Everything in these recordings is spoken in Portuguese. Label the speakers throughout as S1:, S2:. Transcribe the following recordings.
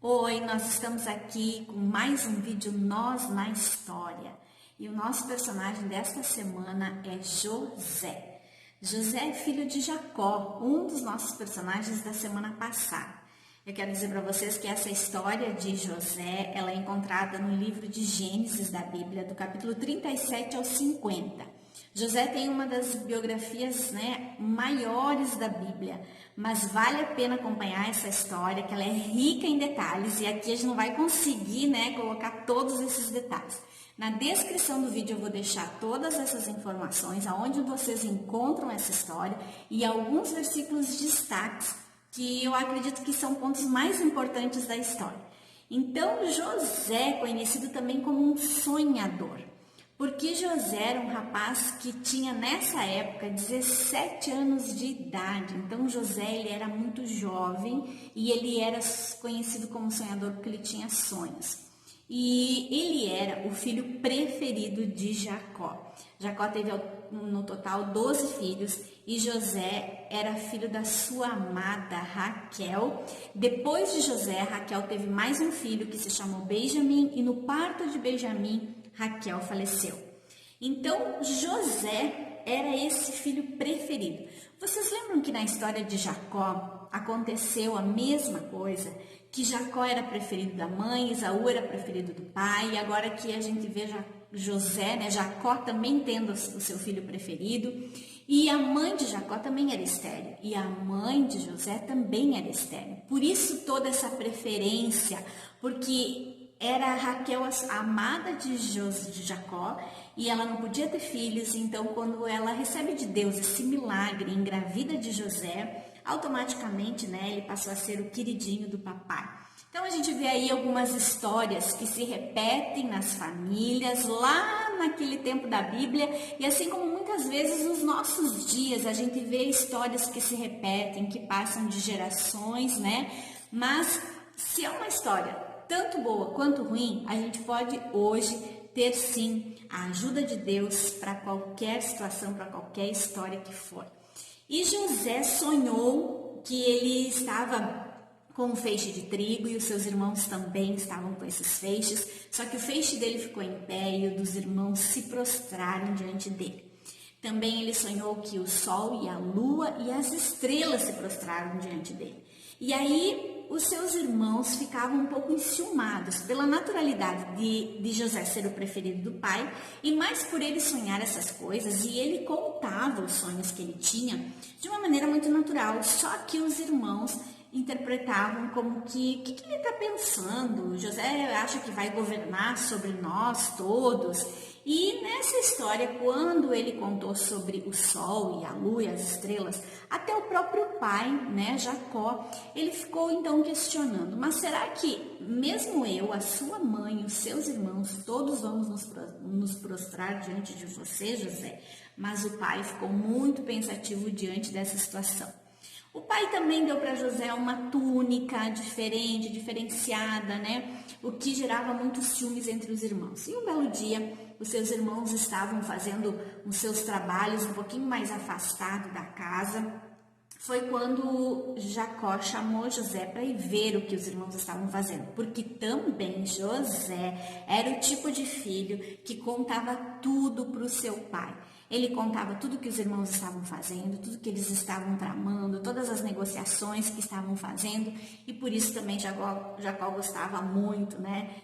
S1: Oi, nós estamos aqui com mais um vídeo Nós na História. E o nosso personagem desta semana é José. José é filho de Jacó, um dos nossos personagens da semana passada. Eu quero dizer para vocês que essa história de José, ela é encontrada no livro de Gênesis da Bíblia, do capítulo 37 ao 50. José tem uma das biografias maiores da Bíblia, mas vale a pena acompanhar essa história, que ela é rica em detalhes, e aqui a gente não vai conseguir colocar todos esses detalhes. Na descrição do vídeo eu vou deixar todas essas informações, aonde vocês encontram essa história, e alguns versículos de destaques, que eu acredito que são pontos mais importantes da história. Então, José é conhecido também como um sonhador. Porque José era um rapaz que tinha nessa época 17 anos de idade. Então José ele era muito jovem e ele era conhecido como sonhador porque ele tinha sonhos. E ele era o filho preferido de Jacó. Jacó teve no total 12 filhos e José era filho da sua amada Raquel. Depois de José, Raquel teve mais um filho que se chamou Benjamim, e no parto de Benjamim, Raquel faleceu. Então, José era esse filho preferido. Vocês lembram que na história de Jacó aconteceu a mesma coisa? Que Jacó era preferido da mãe, Esaú era preferido do pai, e agora que a gente vê José, Jacó também tendo o seu filho preferido, e a mãe de Jacó também era estéril, e a mãe de José também era estéril. Por isso toda essa preferência, porque era Raquel a amada de Jacó e ela não podia ter filhos, então quando ela recebe de Deus esse milagre, engravida de José, automaticamente ele passou a ser o queridinho do papai. Então a gente vê aí algumas histórias que se repetem nas famílias, lá naquele tempo da Bíblia, e assim como muitas vezes nos nossos dias a gente vê histórias que se repetem, que passam de gerações, Mas se é uma história tanto boa quanto ruim, a gente pode hoje ter sim a ajuda de Deus para qualquer situação, para qualquer história que for. E José sonhou que ele estava com um feixe de trigo e os seus irmãos também estavam com esses feixes, só que o feixe dele ficou em pé e o dos irmãos se prostraram diante dele. Também ele sonhou que o sol e a lua e as estrelas se prostraram diante dele. E aí os seus irmãos ficavam um pouco enciumados pela naturalidade de José ser o preferido do pai, e mais por ele sonhar essas coisas, e ele contava os sonhos que ele tinha de uma maneira muito natural, só que os irmãos interpretavam como que ele está pensando? José acha que vai governar sobre nós todos? E nessa história, quando ele contou sobre o sol e a lua e as estrelas, até o próprio pai, Jacó, ele ficou então questionando: mas será que mesmo eu, a sua mãe, os seus irmãos, todos vamos nos prostrar diante de você, José? Mas o pai ficou muito pensativo diante dessa situação. O pai também deu para José uma túnica diferente, diferenciada, O que gerava muitos ciúmes entre os irmãos. E um belo dia, os seus irmãos estavam fazendo os seus trabalhos um pouquinho mais afastado da casa. Foi quando Jacó chamou José para ir ver o que os irmãos estavam fazendo, porque também José era o tipo de filho que contava tudo para o seu pai. Ele contava tudo que os irmãos estavam fazendo, tudo que eles estavam tramando, todas as negociações que estavam fazendo, e por isso também Jacó gostava muito,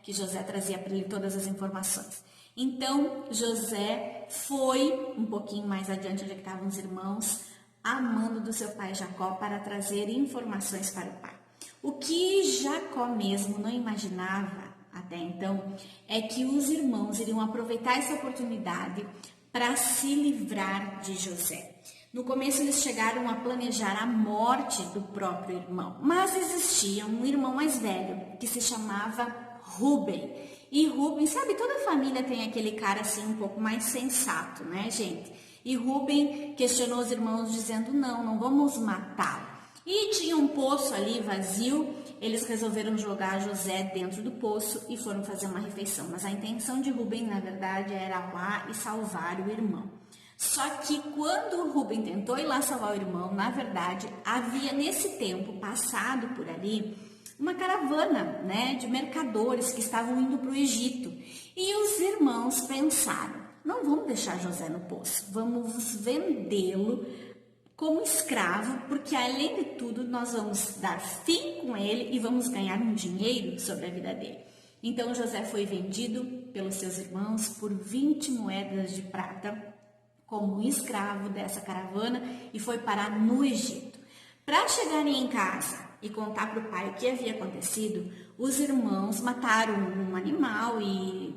S1: que José trazia para ele todas as informações. Então José foi um pouquinho mais adiante onde estavam os irmãos, amando do seu pai Jacó, para trazer informações para o pai. O que Jacó mesmo não imaginava até então é que os irmãos iriam aproveitar essa oportunidade para se livrar de José. No começo eles chegaram a planejar a morte do próprio irmão, mas existia um irmão mais velho que se chamava Rúben. E Rúben, sabe, toda família tem aquele cara assim um pouco mais sensato, gente? E Rúben questionou os irmãos dizendo: não vamos matá-lo. E tinha um poço ali vazio, eles resolveram jogar José dentro do poço e foram fazer uma refeição. Mas a intenção de Rúben, na verdade, era lá e salvar o irmão. Só que quando Rúben tentou ir lá salvar o irmão, na verdade, havia nesse tempo passado por ali uma caravana, né, de mercadores que estavam indo para o Egito. E os irmãos pensaram, não vamos deixar José no poço, vamos vendê-lo como escravo, porque além de tudo nós vamos dar fim com ele e vamos ganhar um dinheiro sobre a vida dele. Então José foi vendido pelos seus irmãos por 20 moedas de prata como escravo dessa caravana e foi parar no Egito. Para chegarem em casa e contar para o pai o que havia acontecido, os irmãos mataram um animal e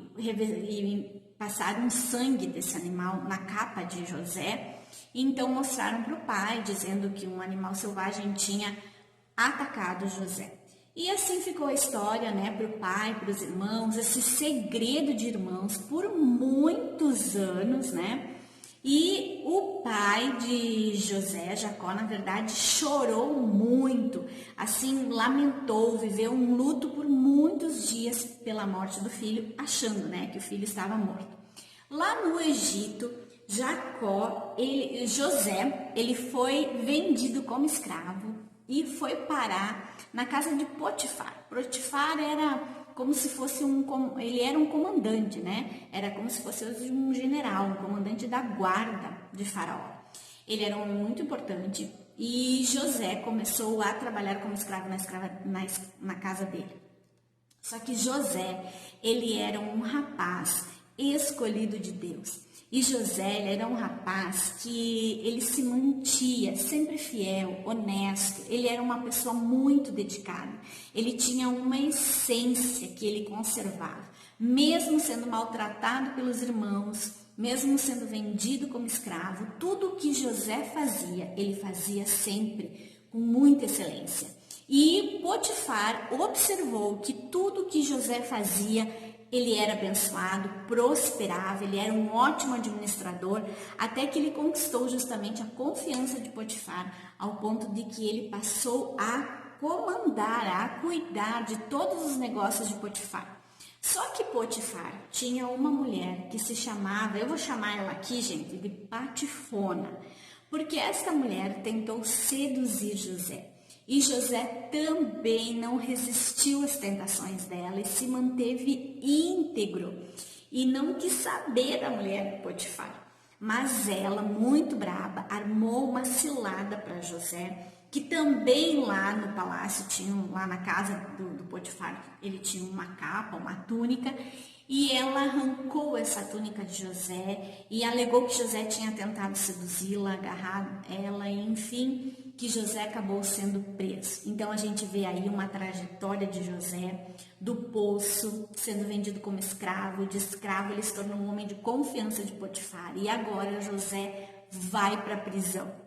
S1: passaram o sangue desse animal na capa de José. E então mostraram para o pai, dizendo que um animal selvagem tinha atacado José. E assim ficou a história, né, para o pai, para os irmãos, esse segredo de irmãos por muitos anos, né? E o pai de José, Jacó, na verdade, chorou muito, assim, lamentou, viveu um luto por muitos dias pela morte do filho, achando, né, que o filho estava morto. Lá no Egito, José, ele foi vendido como escravo e foi parar na casa de Potifar. Potifar era como se fosse ele era um comandante, né? Era como se fosse um general, um comandante da guarda de Faraó. Ele era um homem muito importante e José começou a trabalhar como escravo na casa dele. Só que José, ele era um rapaz escolhido de Deus. E José, ele era um rapaz que ele se mantia sempre fiel, honesto. Ele era uma pessoa muito dedicada. Ele tinha uma essência que ele conservava. Mesmo sendo maltratado pelos irmãos, mesmo sendo vendido como escravo, tudo o que José fazia, ele fazia sempre com muita excelência. E Potifar observou que tudo que José fazia, ele era abençoado, prosperava, ele era um ótimo administrador, até que ele conquistou justamente a confiança de Potifar, ao ponto de que ele passou a comandar, a cuidar de todos os negócios de Potifar. Só que Potifar tinha uma mulher que se chamava, eu vou chamar ela aqui, gente, de Patifona, porque esta mulher tentou seduzir José. E José também não resistiu às tentações dela e se manteve íntegro e não quis saber da mulher de Potifar. Mas ela, muito braba, armou uma cilada para José, que também lá no palácio, lá na casa do Potifar, ele tinha uma capa, uma túnica, e ela arrancou essa túnica de José e alegou que José tinha tentado seduzi-la, agarrar ela, e enfim, que José acabou sendo preso. Então a gente vê aí uma trajetória de José, do poço, sendo vendido como escravo, de escravo ele se tornou um homem de confiança de Potifar, e agora José vai para a prisão.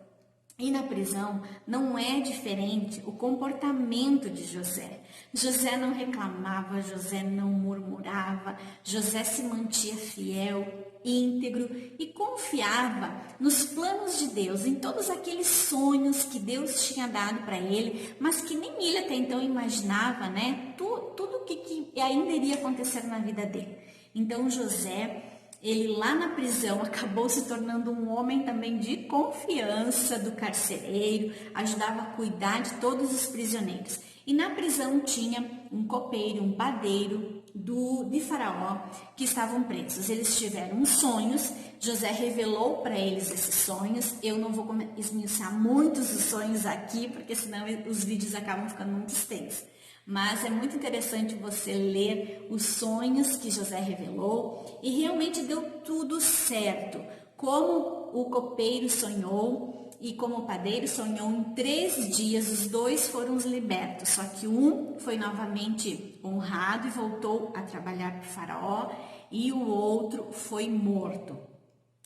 S1: E na prisão não é diferente o comportamento de José. José não reclamava, José não murmurava, José se mantinha fiel, íntegro e confiava nos planos de Deus, em todos aqueles sonhos que Deus tinha dado para ele, mas que nem ele até então imaginava, né? Tudo o que ainda iria acontecer na vida dele. Então José, ele lá na prisão acabou se tornando um homem também de confiança do carcereiro, ajudava a cuidar de todos os prisioneiros. E na prisão tinha um copeiro, um padeiro de Faraó que estavam presos. Eles tiveram sonhos, José revelou para eles esses sonhos. Eu não vou esmiuçar muitos os sonhos aqui, porque senão os vídeos acabam ficando muito extensos. Mas é muito interessante você ler os sonhos que José revelou e realmente deu tudo certo. Como o copeiro sonhou e como o padeiro sonhou, em 3 dias os dois foram libertos. Só que um foi novamente honrado e voltou a trabalhar para o Faraó e o outro foi morto.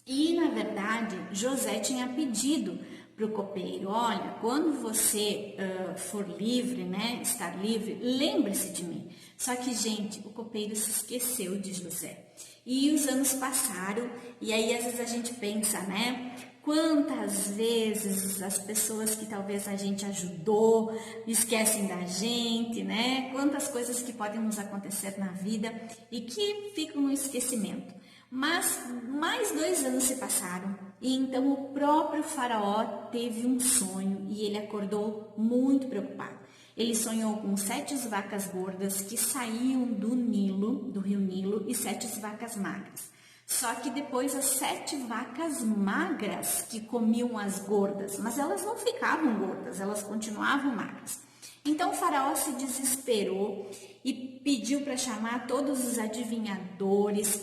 S1: E na verdade José tinha pedido para o copeiro: olha, quando você for livre, né, estar livre, lembre-se de mim. Só que, gente, o copeiro se esqueceu de José. E os anos passaram, e aí às vezes a gente pensa, né, quantas vezes as pessoas que talvez a gente ajudou esquecem da gente, né, quantas coisas que podem nos acontecer na vida e que ficam no esquecimento. Mas mais 2 anos se passaram e então o próprio Faraó teve um sonho e ele acordou muito preocupado. Ele sonhou com 7 vacas gordas que saíam do Nilo, do rio Nilo, e 7 vacas magras. Só que depois as 7 vacas magras que comiam as gordas, mas elas não ficavam gordas, elas continuavam magras. Então o faraó se desesperou e pediu para chamar todos os adivinhadores,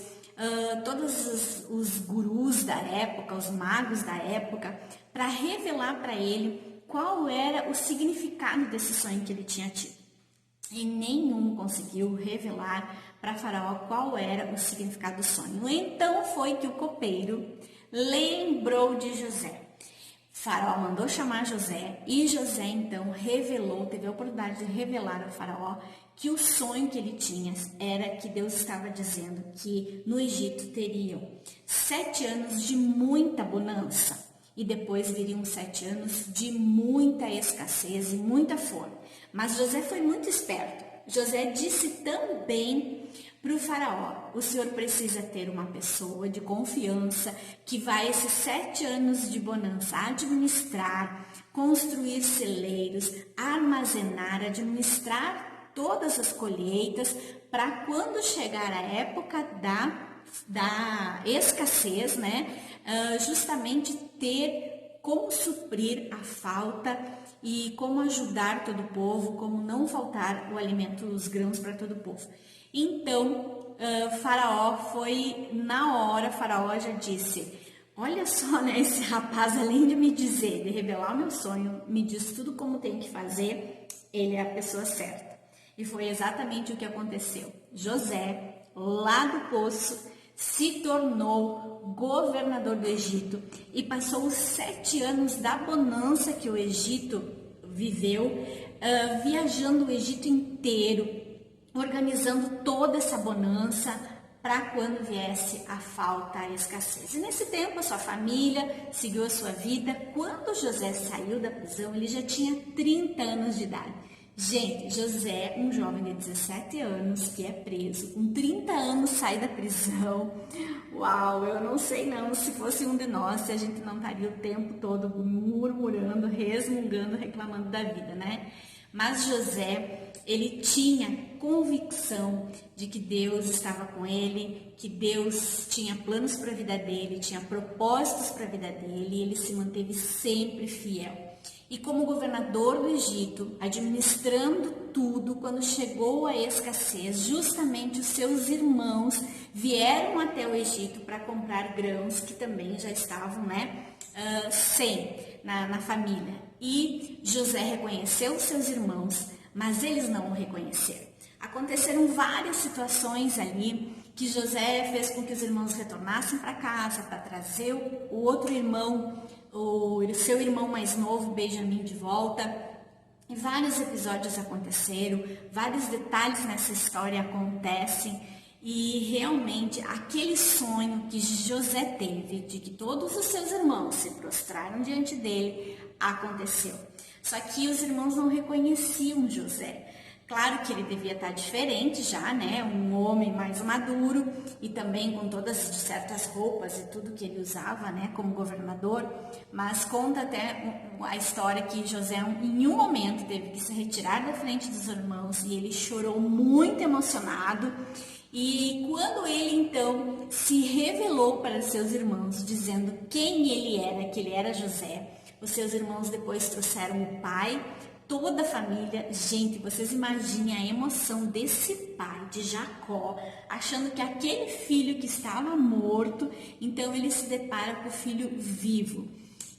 S1: todos os gurus da época, os magos da época, para revelar para ele qual era o significado desse sonho que ele tinha tido. E nenhum conseguiu revelar para Faraó qual era o significado do sonho. Então foi que o copeiro lembrou de José. Faraó mandou chamar José e José então revelou, teve a oportunidade de revelar ao Faraó que o sonho que ele tinha era que Deus estava dizendo que no Egito teriam 7 anos de muita bonança e depois viriam 7 anos de muita escassez e muita fome. Mas José foi muito esperto. José disse também para o faraó: o senhor precisa ter uma pessoa de confiança que vai esses 7 anos de bonança administrar, construir celeiros, armazenar, administrar todas as colheitas, para quando chegar a época da escassez, né, justamente ter como suprir a falta e como ajudar todo o povo, como não faltar o alimento, os grãos para todo o povo. Então, Faraó foi na hora, Faraó já disse: olha só, né, esse rapaz, além de me dizer, de revelar o meu sonho, me diz tudo como tem que fazer, ele é a pessoa certa. E foi exatamente o que aconteceu. José, lá do poço, se tornou governador do Egito e passou os 7 anos da bonança que o Egito viveu, viajando o Egito inteiro, organizando toda essa bonança para quando viesse a falta, a escassez. E nesse tempo a sua família seguiu a sua vida. Quando José saiu da prisão, ele já tinha 30 anos de idade. Gente, José, um jovem de 17 anos que é preso, com 30 anos sai da prisão. Uau, eu não sei não, se fosse um de nós, se a gente não estaria o tempo todo murmurando, resmungando, reclamando da vida, né? Mas José, ele tinha convicção de que Deus estava com ele, que Deus tinha planos para a vida dele, tinha propósitos para a vida dele, e ele se manteve sempre fiel. E como governador do Egito, administrando tudo, quando chegou a escassez, justamente os seus irmãos vieram até o Egito para comprar grãos que também já estavam, sem na família. E José reconheceu os seus irmãos, mas eles não o reconheceram. Aconteceram várias situações ali que José fez com que os irmãos retornassem para casa para trazer o outro irmão, o seu irmão mais novo, Benjamim, de volta. E vários episódios aconteceram, vários detalhes nessa história acontecem. E realmente aquele sonho que José teve de que todos os seus irmãos se prostraram diante dele aconteceu. Só que os irmãos não reconheciam José. Claro que ele devia estar diferente já, né? Um homem mais maduro e também com todas certas roupas e tudo que ele usava, né? Como governador. Mas conta até a história que José, em um momento, teve que se retirar da frente dos irmãos e ele chorou muito emocionado. E quando ele, então, se revelou para seus irmãos, dizendo quem ele era, que ele era José, os seus irmãos depois trouxeram o pai, toda a família. Gente, vocês imaginem a emoção desse pai de Jacó, achando que aquele filho que estava morto, então ele se depara com o filho vivo.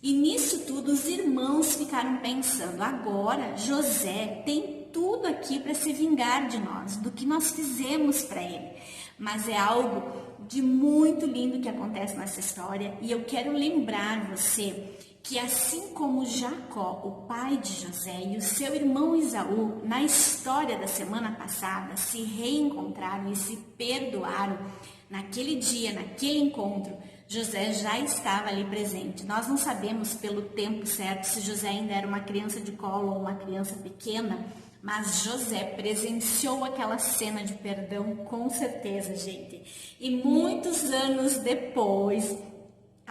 S1: E nisso tudo os irmãos ficaram pensando: agora José tem tudo aqui para se vingar de nós, do que nós fizemos para ele. Mas é algo de muito lindo que acontece nessa história, e eu quero lembrar você que assim como Jacó, o pai de José, e o seu irmão Esaú, na história da semana passada, se reencontraram e se perdoaram, naquele dia, naquele encontro, José já estava ali presente. Nós não sabemos pelo tempo certo se José ainda era uma criança de colo ou uma criança pequena, mas José presenciou aquela cena de perdão com certeza, gente. E muitos anos depois,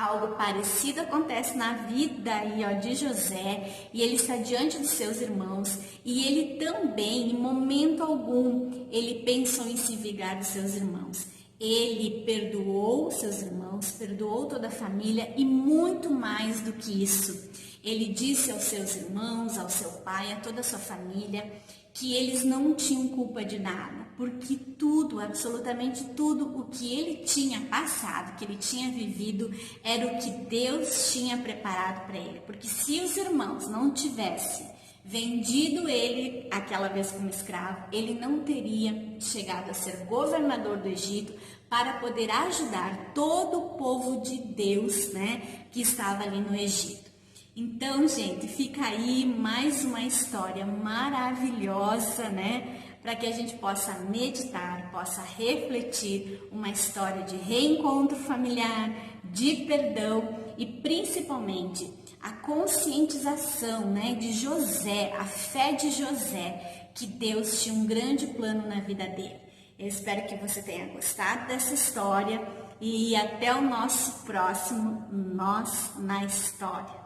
S1: Algo parecido acontece na vida aí, ó, de José, e ele está diante dos seus irmãos, e ele também, em momento algum, ele pensou em se vingar dos seus irmãos. Ele perdoou seus irmãos, perdoou toda a família e muito mais do que isso. Ele disse aos seus irmãos, ao seu pai, a toda a sua família, que eles não tinham culpa de nada, porque tudo, absolutamente tudo o que ele tinha passado, que ele tinha vivido, era o que Deus tinha preparado para ele. Porque se os irmãos não tivessem vendido ele aquela vez como escravo, ele não teria chegado a ser governador do Egito para poder ajudar todo o povo de Deus, né, que estava ali no Egito. Então, gente, fica aí mais uma história maravilhosa, né? Para que a gente possa meditar, possa refletir, uma história de reencontro familiar, de perdão e principalmente a conscientização, né, de José, a fé de José, que Deus tinha um grande plano na vida dele. Eu espero que você tenha gostado dessa história e até o nosso próximo Nós na História.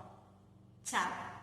S1: Tchau!